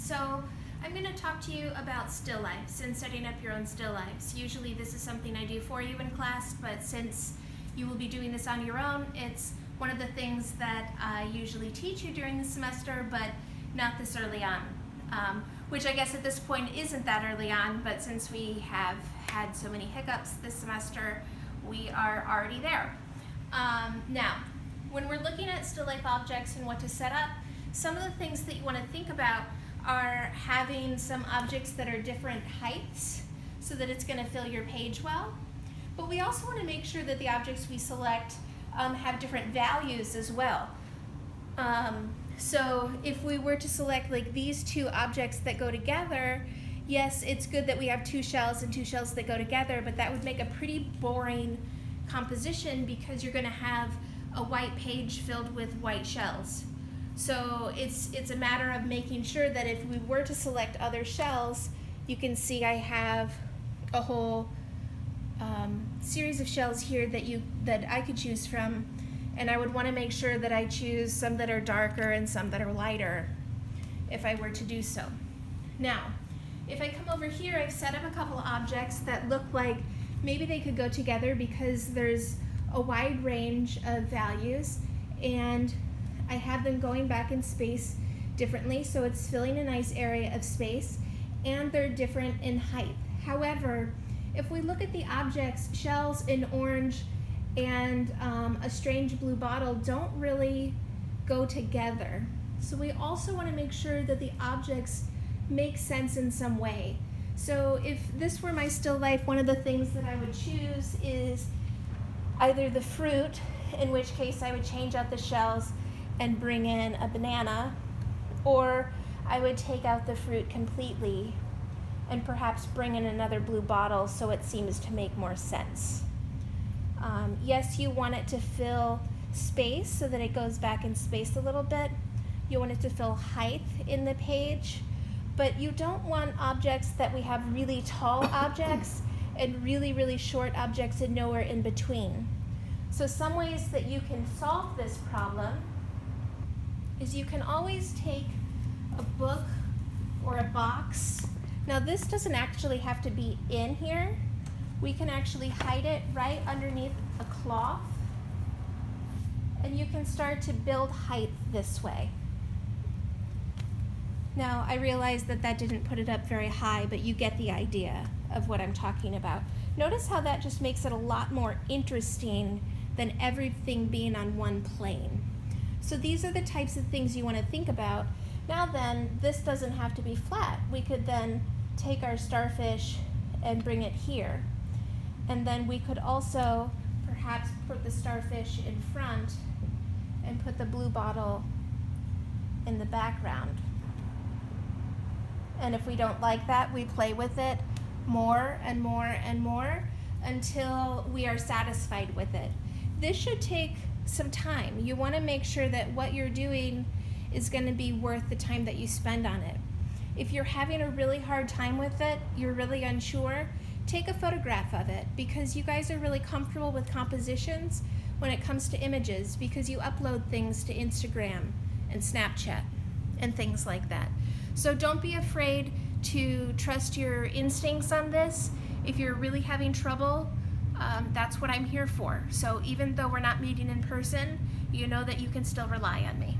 So I'm going to talk to you about still lifes and setting up your own still lifes. Usually this is something I do for you in class, but since you will be doing this on your own, it's one of the things that I usually teach you during the semester, but not this early on. Which I guess at this point isn't that early on, but since we have had so many hiccups this semester, we are already there. Now, when we're looking at still life objects and what to set up, some of the things that you want to think about are having some objects that are different heights so that it's going to fill your page well. But we also want to make sure that the objects we select have different values as well. So if we were to select like these two objects that go together, yes, it's good that we have two shells and two shells that go together, but that would make a pretty boring composition because you're going to have a white page filled with white shells. So it's a matter of making sure that if we were to select other shells, you can see I have a whole series of shells here that I could choose from, and I would want to make sure that I choose some that are darker and some that are lighter if I were to do so. Now, if I come over here, I've set up a couple of objects that look like maybe they could go together because there's a wide range of values, and I have them going back in space differently, so it's filling a nice area of space, and they're different in height. However, if we look at the objects, shells in orange and a strange blue bottle don't really go together. So we also want to make sure that the objects make sense in some way. So if this were my still life, one of the things that I would choose is either the fruit, in which case I would change out the shells and bring in a banana, or I would take out the fruit completely and perhaps bring in another blue bottle so it seems to make more sense. Yes, you want it to fill space so that it goes back in space a little bit. You want it to fill height in the page, but you don't want objects that we have really tall objects and really, really short objects and nowhere in between. So some ways that you can solve this problem is you can always take a book or a box. Now this doesn't actually have to be in here. We can actually hide it right underneath a cloth, and you can start to build height this way. Now I realize that that didn't put it up very high, but you get the idea of what I'm talking about. Notice how that just makes it a lot more interesting than everything being on one plane. So these are the types of things you want to think about. Now then, this doesn't have to be flat. We could then take our starfish and bring it here. And then we could also perhaps put the starfish in front and put the blue bottle in the background. And if we don't like that, we play with it more and more and more until we are satisfied with it. This should take some time. You want to make sure that what you're doing is going to be worth the time that you spend on it. If you're having a really hard time with it, you're really unsure, take a photograph of it, because you guys are really comfortable with compositions when it comes to images because you upload things to Instagram and Snapchat and things like that. So don't be afraid to trust your instincts on this. If you're really having trouble, that's what I'm here for. So even though we're not meeting in person, you know that you can still rely on me.